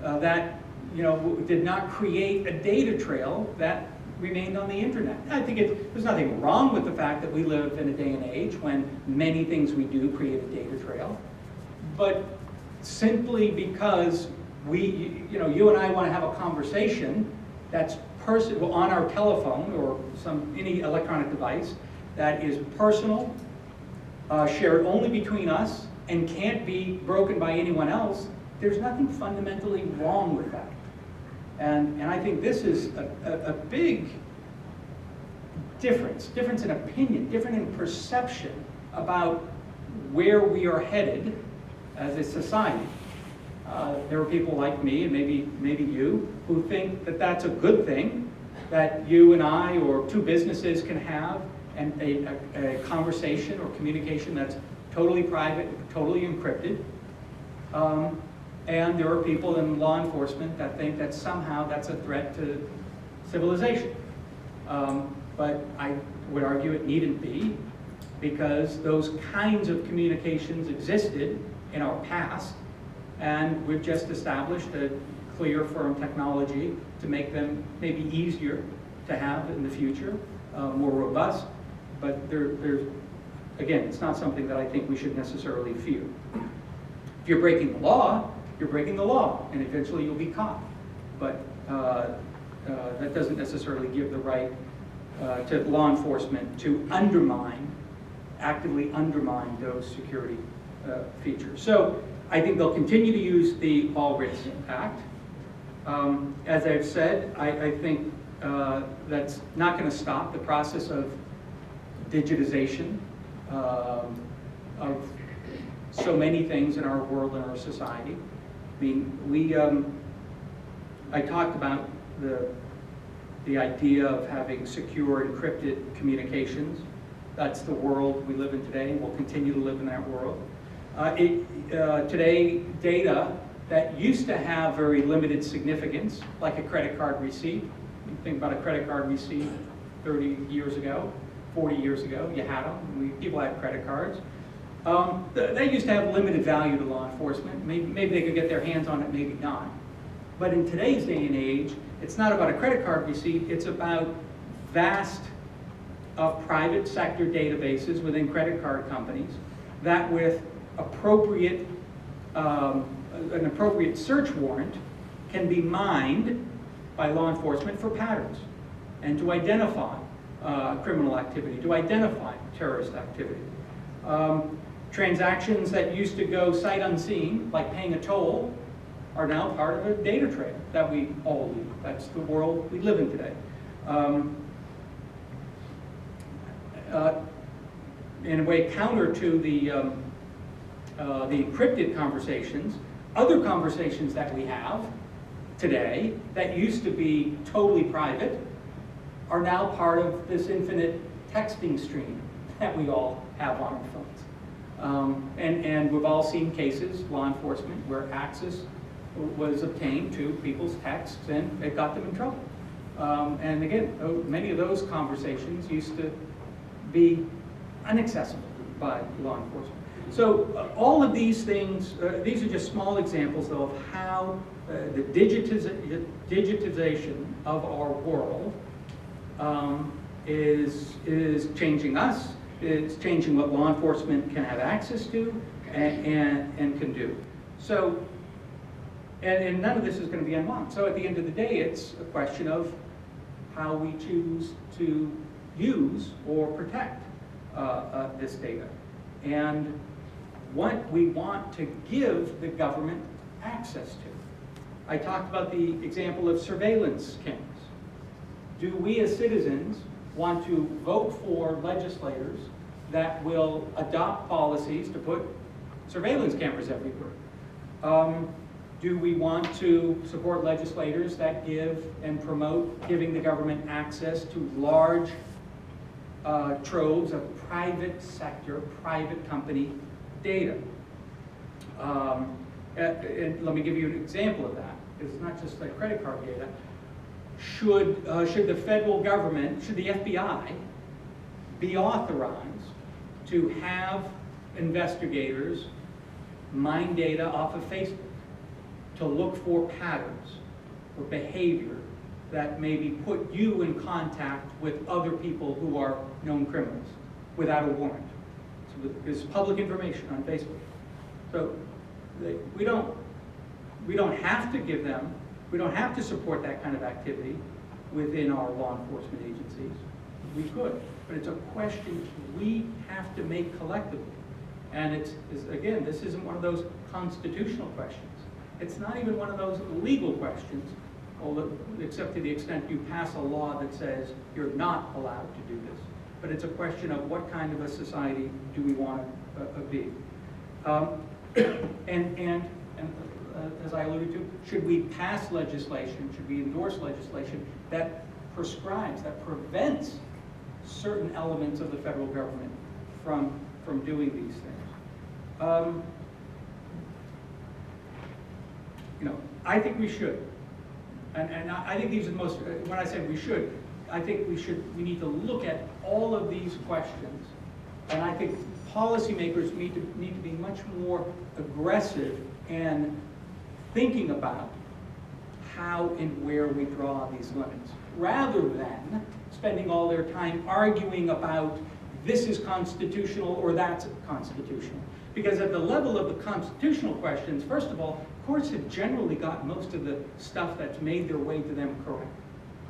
that, you know, did not create a data trail that remained on the internet. I think there's nothing wrong with the fact that we live in a day and age when many things we do create a data trail, but simply because you and I want to have a conversation that's on our telephone or any electronic device that is personal, shared only between us, and can't be broken by anyone else, there's nothing fundamentally wrong with that. And I think this is a big difference in opinion, different in perception about where we are headed as a society. There are people like me, and maybe you, who think that that's a good thing, that you and I or two businesses can have a conversation or communication that's totally private, totally encrypted. And there are people in law enforcement that think that somehow that's a threat to civilization. But I would argue it needn't be, because those kinds of communications existed in our past, and we've just established a clear, firm technology to make them maybe easier to have in the future, more robust, but there's, again, it's not something that I think we should necessarily fear. If you're breaking the law, you're breaking the law, and eventually you'll be caught. But that doesn't necessarily give the right to law enforcement to actively undermine those security features. So I think they'll continue to use the All Writs Act. As I've said, I think that's not going to stop the process of digitization of so many things in our world and our society. I mean, I talked about the idea of having secure encrypted communications. That's the world we live in today, and we'll continue to live in that world. Today, data that used to have very limited significance, like a credit card receipt. You think about a credit card receipt 30 years ago, 40 years ago, you had them. People had credit cards. They used to have limited value to law enforcement. Maybe they could get their hands on it, maybe not. But in today's day and age, it's not about a credit card receipt, it's about vast private sector databases within credit card companies that with an appropriate search warrant can be mined by law enforcement for patterns and to identify criminal activity, to identify terrorist activity. Transactions that used to go sight unseen, like paying a toll, are now part of a data trail that we all lead. That's the world we live in today. In a way counter to the encrypted conversations, other conversations that we have today that used to be totally private are now part of this infinite texting stream that we all have on our phones. And we've all seen cases, law enforcement, where access was obtained to people's texts and it got them in trouble. And again, many of those conversations used to be inaccessible by law enforcement. So all of these things, these are just small examples though of how the digitization of our world is changing us, it's changing what law enforcement can have access to and can do. So, and none of this is going to be unlocked. So at the end of the day, it's a question of how we choose to use or protect this data, and what we want to give the government access to. I talked about the example of surveillance cameras. Do we as citizens want to vote for legislators that will adopt policies to put surveillance cameras everywhere? Do we want to support legislators that give and promote giving the government access to large troves of private sector, private company data? And let me give you an example of that. It's not just like credit card data. Should the federal government, should the FBI be authorized to have investigators mine data off of Facebook to look for patterns or behavior that maybe put you in contact with other people who are known criminals without a warrant? So there's public information on Facebook. So we don't have to give them, we don't have to support that kind of activity within our law enforcement agencies. We could, but it's a question we have to make collectively. And it's again, this isn't one of those constitutional questions. It's not even one of those legal questions, although, except to the extent you pass a law that says you're not allowed to do this. But it's a question of what kind of a society do we want to be. And as I alluded to, should we pass legislation, should we endorse legislation that prescribes, that prevents certain elements of the federal government from doing these things? I think we should. And I think these are the most, when I say we should, I think we need to look at all of these questions. And I think policymakers need to be much more aggressive in thinking about how and where we draw these limits, rather than spending all their time arguing about this is constitutional or that's constitutional. Because at the level of the constitutional questions, first of all, courts have generally got most of the stuff that's made their way to them correct.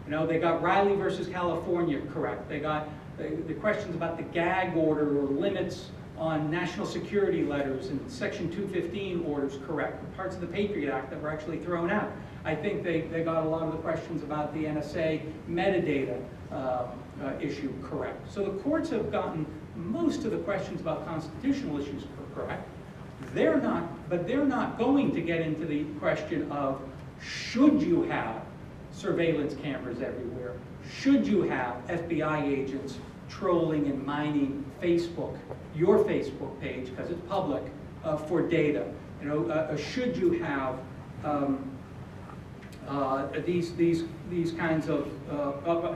You know, they got Riley versus California correct. They got the questions about the gag order or limits on national security letters and Section 215 orders correct. Parts of the Patriot Act that were actually thrown out. I think they got a lot of the questions about the NSA metadata issue correct. So the courts have gotten most of the questions about constitutional issues correct. They're not going to get into the question of should you have surveillance cameras everywhere? Should you have FBI agents trolling and mining Facebook, your Facebook page, because it's public, for data? You know, should you have these kinds of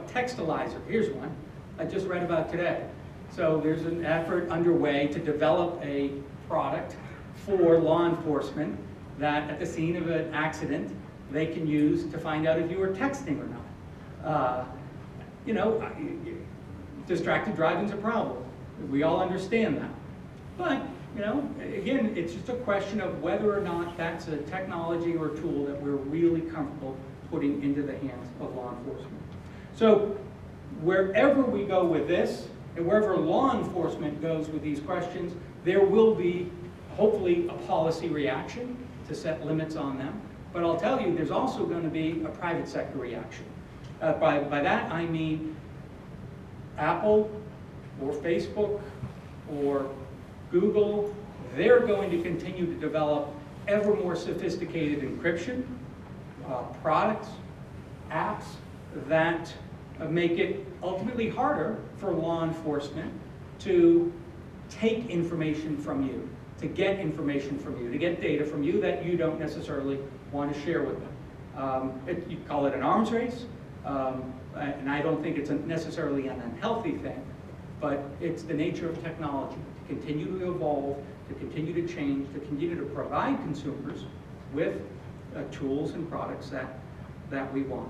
textilizer? Here's one I just read about today. So there's an effort underway to develop a product for law enforcement that at the scene of an accident they can use to find out if you were texting or not. You know, distracted driving's a problem. We all understand that. But, you know, again, it's just a question of whether or not that's a technology or tool that we're really comfortable putting into the hands of law enforcement. So wherever we go with this, and wherever law enforcement goes with these questions, there will be, hopefully, a policy reaction to set limits on them. But I'll tell you, there's also going to be a private sector reaction. By that, I mean Apple or Facebook or Google, they're going to continue to develop ever more sophisticated encryption products, apps that make it ultimately harder for law enforcement to take information from you, to get information from you, to get data from you that you don't necessarily want to share with them. You call it an arms race, and I don't think it's necessarily an unhealthy thing, but it's the nature of technology, to continue to evolve, to continue to change, to continue to provide consumers with tools and products that we want.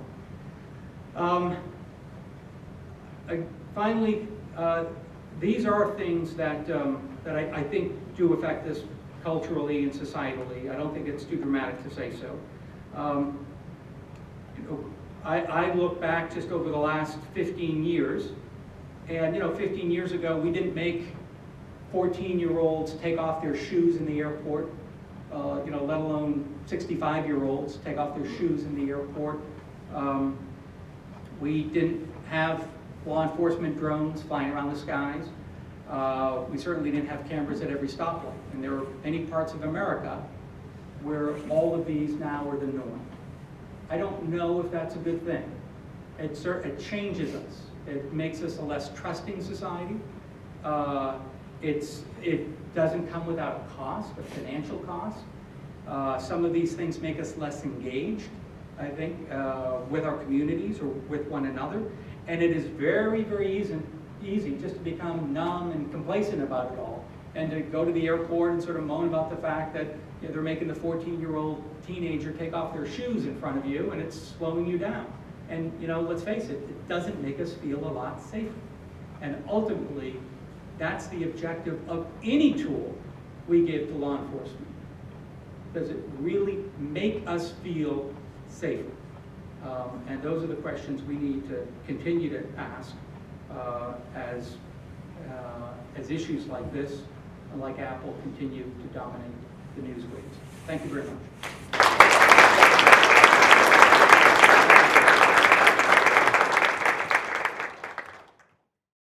Finally, these are things that I think do affect us culturally and societally. I don't think it's too dramatic to say so. You know, I look back just over the last 15 years, and 15 years ago we didn't make 14-year-olds take off their shoes in the airport, let alone 65-year-olds take off their shoes in the airport. We didn't have law enforcement drones flying around the skies. We certainly didn't have cameras at every stoplight. And there are many parts of America where all of these now are the norm. I don't know if that's a good thing. It changes us. It makes us a less trusting society. It doesn't come without a cost, a financial cost. Some of these things make us less engaged, I think, with our communities or with one another. And it is very, very easy just to become numb and complacent about it all, and to go to the airport and sort of moan about the fact that they're making the 14-year-old teenager take off their shoes in front of you, and it's slowing you down. And let's face it, it doesn't make us feel a lot safer. And ultimately, that's the objective of any tool we give to law enforcement. Does it really make us feel safer? And those are the questions we need to continue to ask as issues like this, like Apple, continue to dominate the news waves. Thank you very much.